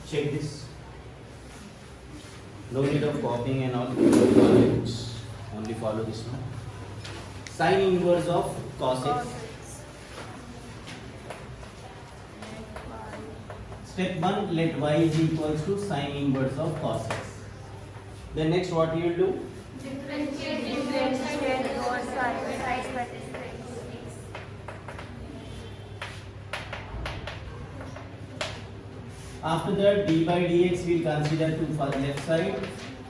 Check this. No need of copying and all. Only follow this one. Sine inverse of cos x. Step 1, let y is equals to sine inverse of cos x. Then next what you will do? Differentiate over sine x. After that, d by dx we will consider to left side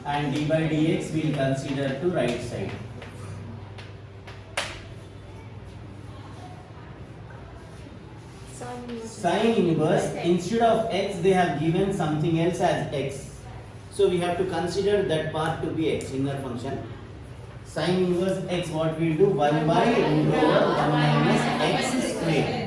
and d by dx we will consider to right side. Sine inverse, instead of x they have given something else as x. So we have to consider that part to be x, inner function. Sine inverse x, what we will do? 1 by root over 1 minus x square.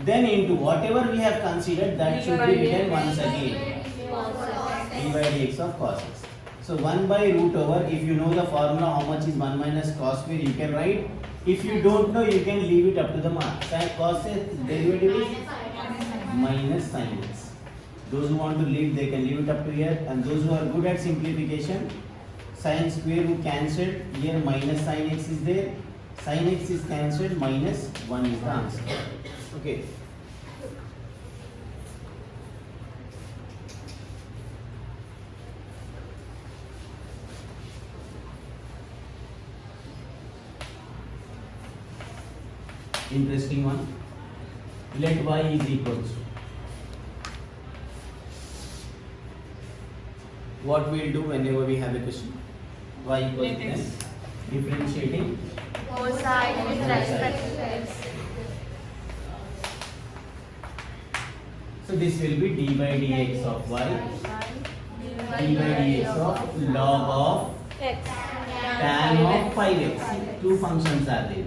Then into whatever we have considered, that should be written once again. d by dx of cos x. So 1 by root over, if you know the formula how much is 1 minus cos square, you can write. If you don't know, you can leave it up to the mark. Cos x derivative is minus sin x. Those who want to leave, they can leave it up to here. And those who are good at simplification, sin square who cancelled, here minus sin x is there. Sin x is cancelled, minus 1 is the answer. Okay. Interesting one. Let y is equals to. What we will do whenever we have a question? Y equals to then differentiating Cosine with respect to x. So this will be d by dx of y, d by dx of log of X. tan of 5x. Two functions are there.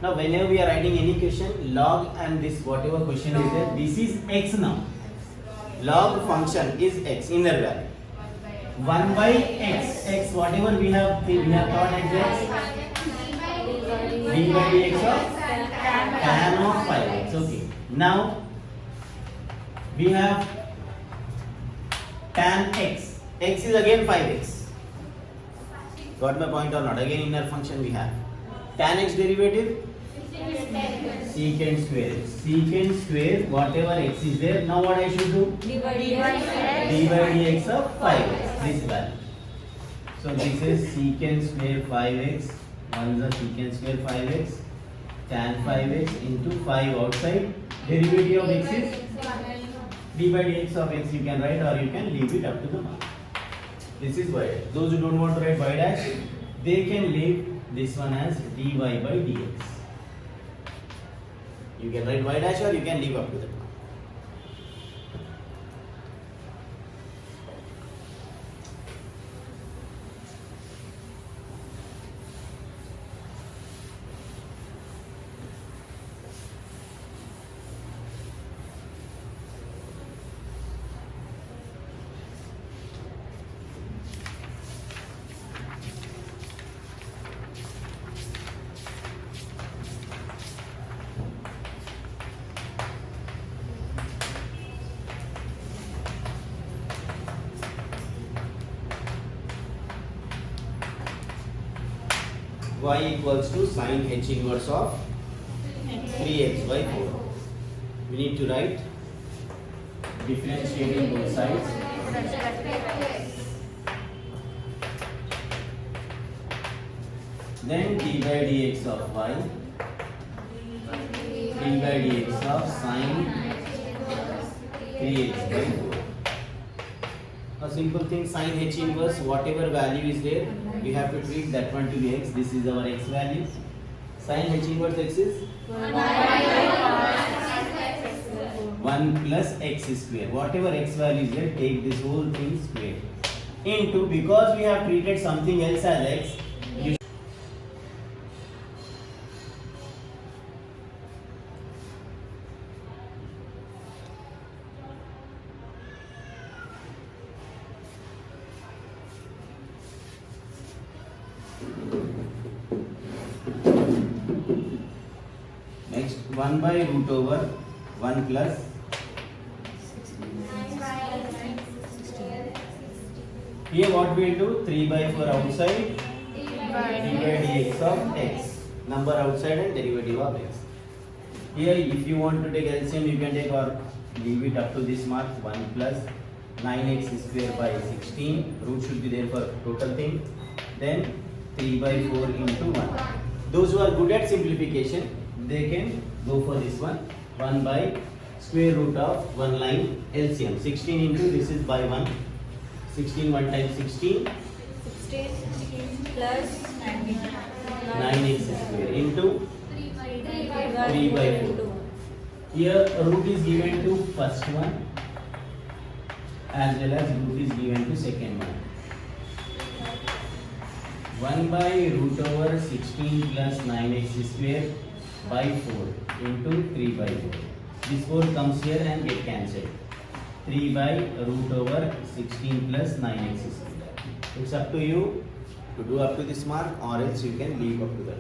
Now whenever we are writing any question, log and this whatever question is there, this is x now. Log function is x, inner value. 1 by x, x whatever we have thought as x, d by dx of tan of 5x. Okay. Now we have tan x. X is again 5x. Got my point or not? Again inner function we have. Tan x derivative? Secant square. Secant square, whatever x is there. Now what I should do? D by d by dx of 5x. This value. So this is secant square 5x. One is the secant square 5x. Tan 5x into 5 outside. Derivative of x is d by dx of x you can write, or you can leave it up to the mark. This is y. Those who don't want to write y dash, they can leave this one as dy by dx. You can write y dash or you can leave up to the mark. Y equals to sine h inverse of 3x by 4. We need to write differentiating both sides. Then d by dx of y, d by dx of sine 3x by 4. A simple thing, sine h inverse, whatever value is there, we have to treat that one to be x. This is our x value. Sine h inverse x is 1 plus x square. Whatever x value is there, take this whole thing square. Into, because we have treated something else as x, you next 1 by root over 1 plus Here what we'll do, 3 by 4 outside, D d by dx of x, number outside and derivative of x. Here if you want to take LCM, you can take or leave it up to this mark, 1 plus 9x square by 16, root should be there for total thing, then 3 by 4 into 1. Those who are good at simplification, they can go for this one, 1 by square root of one line LCM, 16 into this is by 1, 16 1 times 16, 16 plus 9x square into 3 by 4. Here root is given to first one as well as root is given to second one. 1 by root over 16 plus 9x square by 4 into 3 by 4. This 4 comes here and get cancelled. 3 by root over 16 plus 9x square. It's up to you to do up to this mark or else you can leave up to that.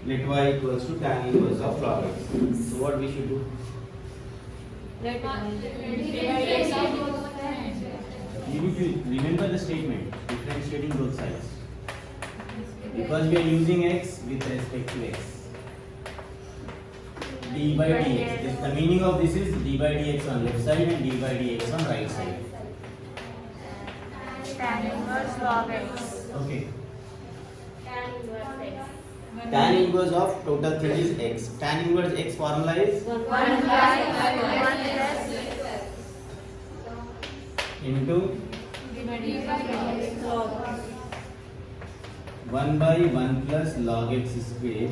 Let y equals to tan inverse of log x. So what we should do? You need to remember the statement, differentiating both sides. Because we are using x with respect to x. D by dx. The meaning of this is d by dx on left side and d by dx on right side. tan inverse log x. Okay. Tan inverse of total thing is x. Tan inverse x formula is 1 by 1 plus into 1 by 1 plus log x square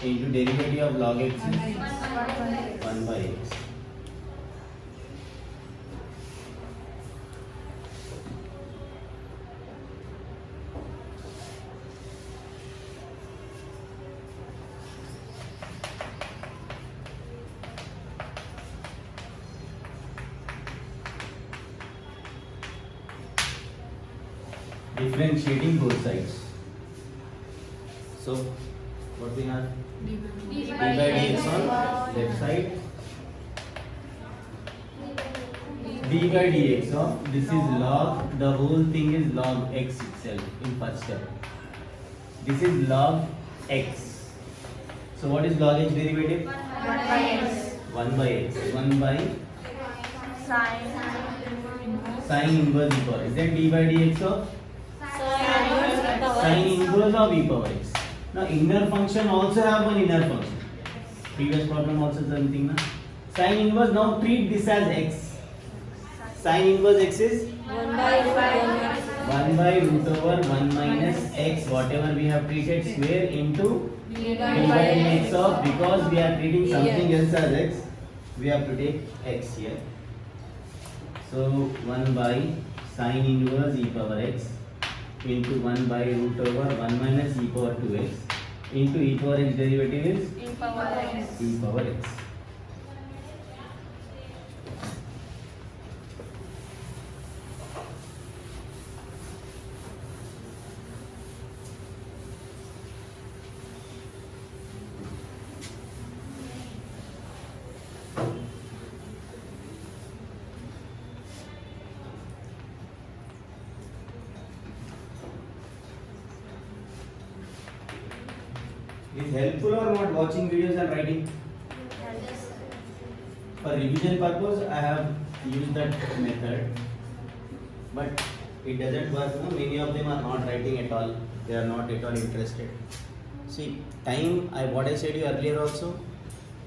into derivative of log x is 1 by x. Differentiating both sides. So, what we have? D by dx on left side. D by dx of this is log, the whole thing is log x itself in first step. This is log x. So, what is log x derivative? 1 by x. 1 by x. 1 by Sin sine inverse e power. Is that d by dx of sine inverse of e power x. Now inner function also have one inner function. Previous problem also something na. Sine inverse, now treat this as x. Sine inverse x is 1 by 1 by root over 1 minus x, whatever we have treated square into d by dx of, because we are treating something else as x, we have to take x here. So 1 by sine inverse e power x into 1 by root over 1 minus e power 2x into e power x derivative is e power x. e power x. Is helpful or not watching videos and writing? For revision purpose, I have used that method, but it doesn't work. No? Many of them are not writing at all. They are not at all interested. See, time. What I said you earlier also.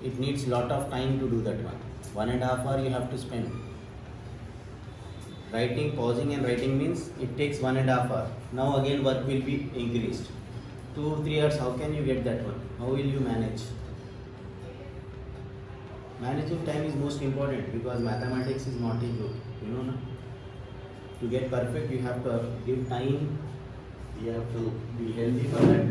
It needs lot of time to do that one. 1.5 hour you have to spend. Writing, pausing, and writing means it takes 1.5 hour. Now again work will be increased. 2 or 3 hours. How can you get that one? How will you manage? Management of time is most important because mathematics is not a joke. You know, na? To get perfect, you have to give time. You have to be healthy for that.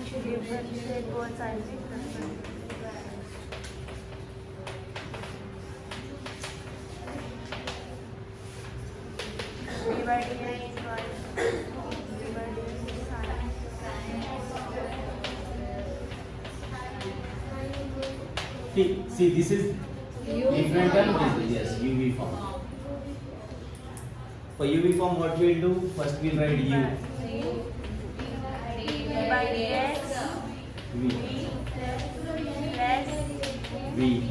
Differentiate both sides. Dividing it by See, this is different term. Yes, UV form. For UV form, what we'll do? First, we'll write U. by x V. less V.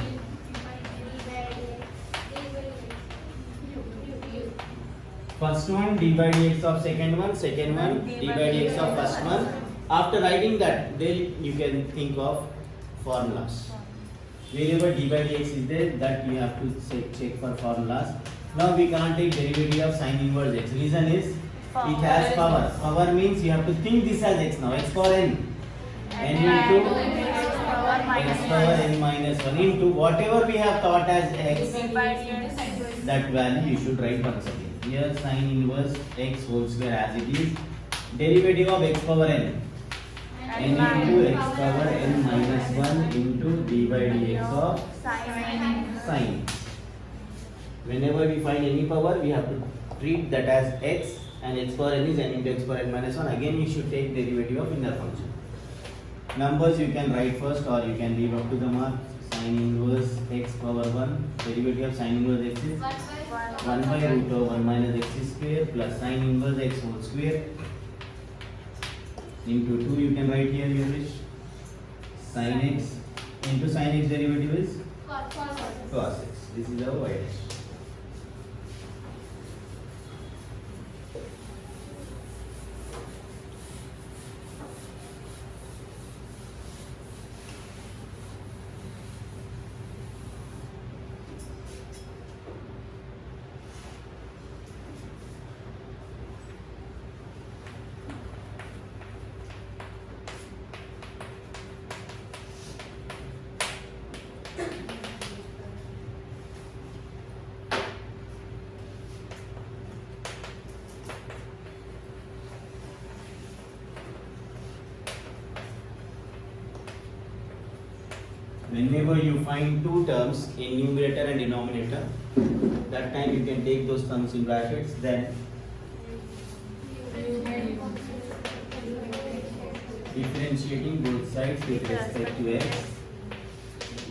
First one d by dx of second one d by dx of first one. After writing that, then you can think of formulas. Wherever d by dx is there, that you have to check for formulas. Now we can't take derivative of sine inverse x. Reason is it has power. Power means you have to think this as x now. X power n. N into x power n minus 1 into whatever we have thought as x. That value you should write once again. Here sine inverse x whole square as it is. Derivative of x power n. N into x power n minus 1 into d by dx of sine. Whenever we find any power, we have to treat that as x, and x power n is n into x power n minus 1. Again, you should take derivative of inner function. Numbers you can write first, or you can leave up to the mark. Sine inverse x power 1, derivative of sine inverse x is 1 by root of 1 minus x square plus sine inverse x whole square into 2. You can write here you wish. Sin x into sin x derivative is cos x. This is our y dash. Whenever you find two terms in numerator and denominator, that time you can take those terms in brackets, then differentiating both sides with respect to x,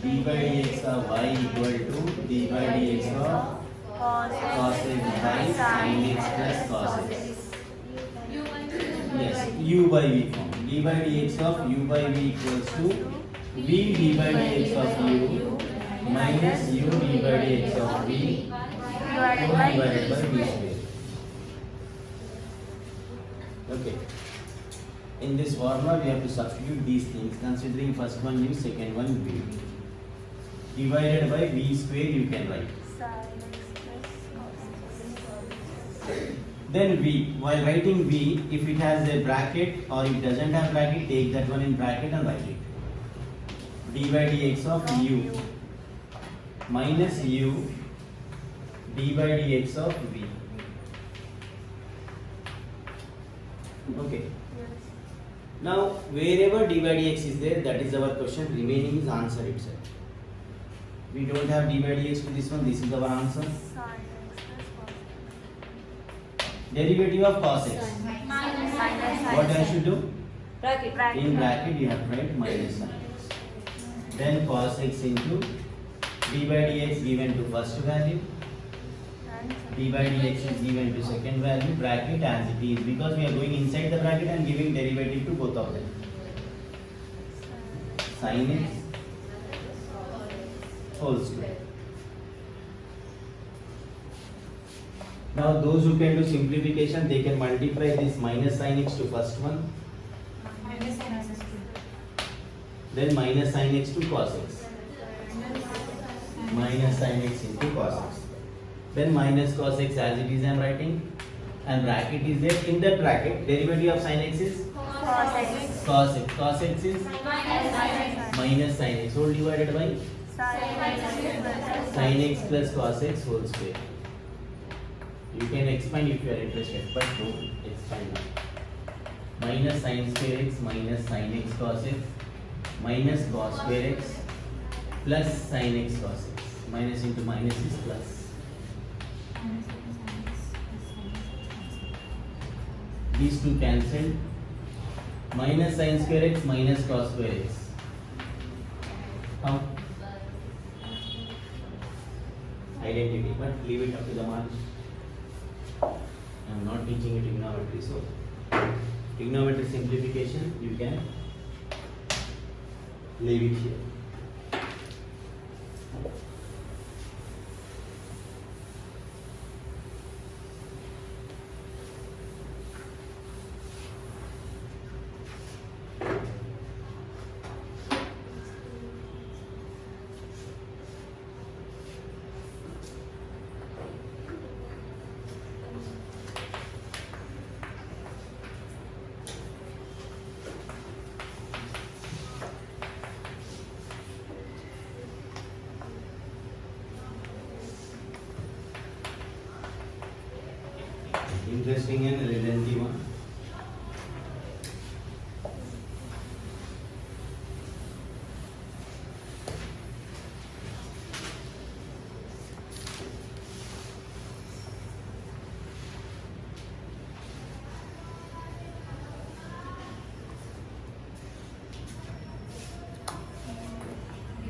d by dx of y equal to d by dx of cos x by sin x plus cos x. Yes, u by v form. D by dx of u by v equals to v d by dx of u minus u d by dx of v divided by v square. Okay. In this formula, we have to substitute these things, considering first one u, second one v. Divided by v square, you can write. Then v. While writing v, if it has a bracket or it doesn't have bracket, take that one in bracket and write it. D by dx of u minus u d by dx of v. Okay. Now, wherever d by dx is there, that is our question. Remaining is answer itself. We don't have d by dx to this one. This is our answer. Derivative of cos x. What I should do? bracket. In bracket, you have to write minus sin x. Then cos x into d by dx given to first value, d by dx is given to second value, bracket as it is, because we are going inside the bracket and giving derivative to both of them. Sin x whole square. Now those who can do simplification, they can multiply this minus sin x to first one, then minus sin x to cos x. Minus sin x into cos x. Then minus cos x as it is I am writing, and bracket is there. In that bracket, derivative of sin x is Cos x. cos x. Cos x is minus sin x whole divided by sin x plus cos x whole square. You can expand if you are interested, but don't expand now. Minus sin square x minus sin x cos x minus cos square x plus sin x cos x. Minus into minus is plus. These two cancelled. Minus sin square x minus cos square x. How? Identity, but leave it up to the mark. I am not teaching you trigonometry, so trigonometry simplification you can leave it here. Interesting and lengthy one.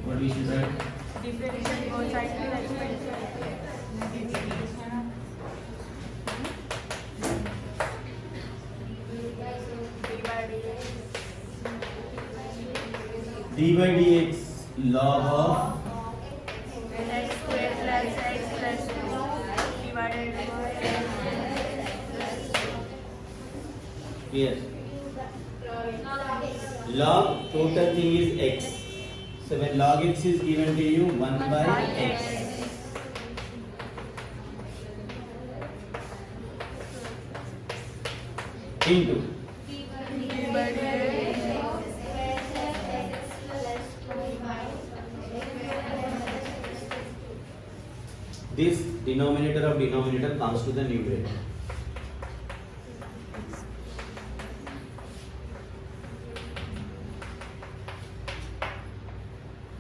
What we should write? Differential both sides to D by dx log of x square plus x plus 2 divided by here. Log total thing is x. So when log x is given to you, 1 by x. Into this denominator of denominator comes to the numerator.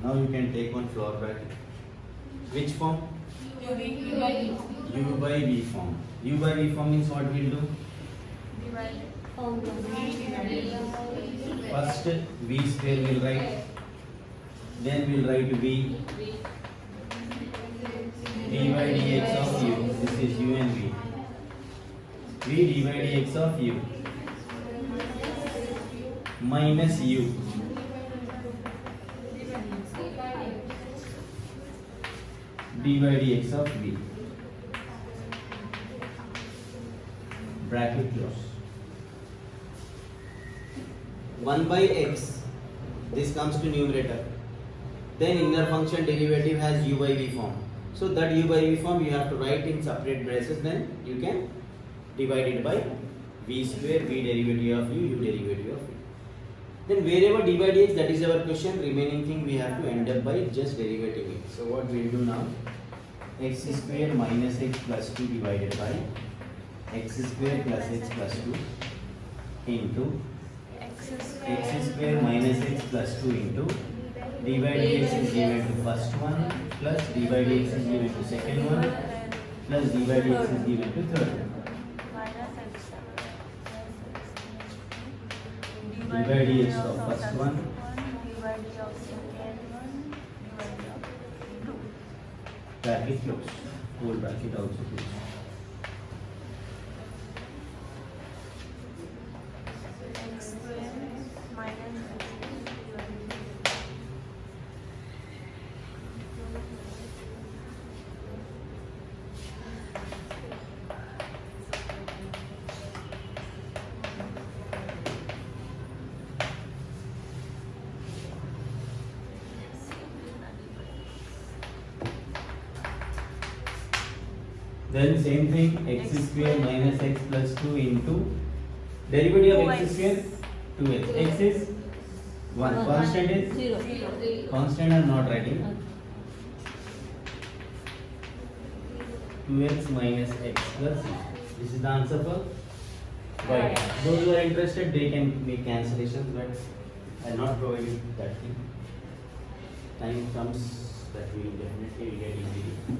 Now you can take one floor bracket. Which form? U by V form. U by V form means what we'll do? First V square we'll write. Then we'll write V. D by dx of u. This is u and v. V d by dx of u minus u. D by dx of v. Bracket close. 1 by x. This comes to numerator. Then inner function derivative has u by v form. So that u by v form you have to write in separate braces. Then you can divide it by v square, v derivative of u derivative of v. Then wherever d by dx, that is our question. Remaining thing we have to end up by just derivating it. So what we will do now? X square minus x plus 2 divided by x square plus x plus 2 into x square minus x plus 2 into d by dx is given to first one plus d by dx is given to second one plus d by dx is given to third one. D by dx of first one bracket close. Whole bracket also close. Then same thing, x square minus x plus 2 into derivative of x 2x. square 2x. X is 1. Constant is Zero. constant. I am not writing. 2x minus x plus 6. This is the answer for y. Those who are interested, they can make cancellations, but I am not providing that thing. Time comes that we definitely will get easily.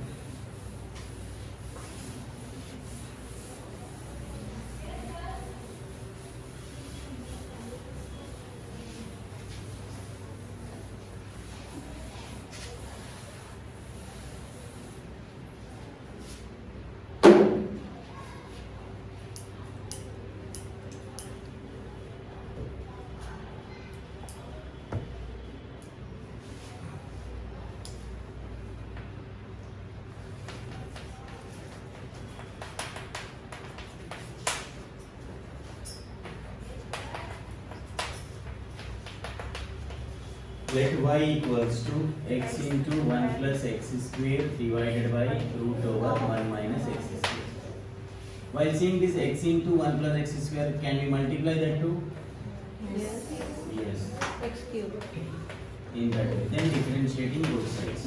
Let y equals to x into 1 plus x square divided by root over 1 minus x square. While seeing this x into 1 plus x square, can we multiply that too? Yes. Yes. X cube. In that way. Then differentiating both sides.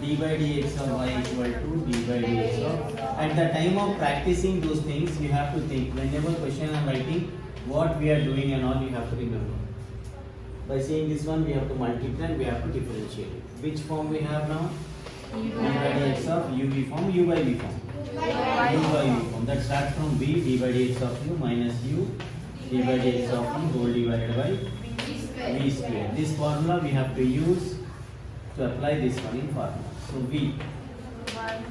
D by dx of y equal to d by dx of. At the time of practicing those things, you have to think. Whenever question I am writing, what we are doing and all, you have to remember. By seeing this one, we have to multiply and we have to differentiate it. Which form we have now? D by dx of uv form, u by v form. U by v form. That starts from b, d by dx of u minus u, d by dx of u whole divided by v square. This formula we have to use to apply this one in formula. So v, 1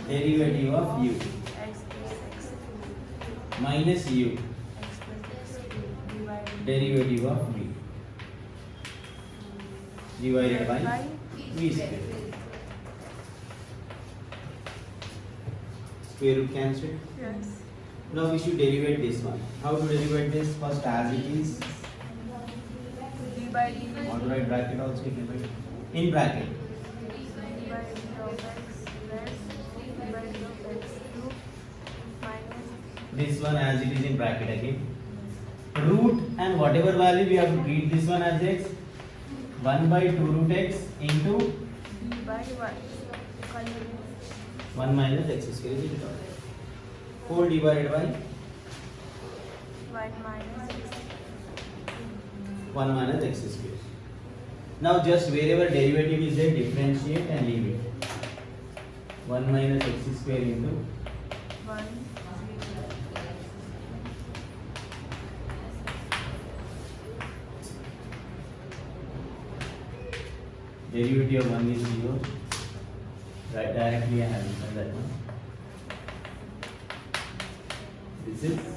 derivative of u x plus x minus u, x plus x divided derivative of v divided by by v square. Square root cancelled. yes. Now we should derivate this one. How to derivate this? First, as it is, D by d want to write bracket also, you can write in bracket. d by d of x plus d by d of x cube minus This one as it is in bracket again. Root and whatever value we have to treat this one as x. 1 by 2 root x into d by 1. 1 minus x square is equal to whole divided by 1 minus x. 1 minus x square. Now just wherever derivative is there, differentiate and leave it. 1 minus x square into 1 derivative of 1 is 0. Right, directly I have written that one. This is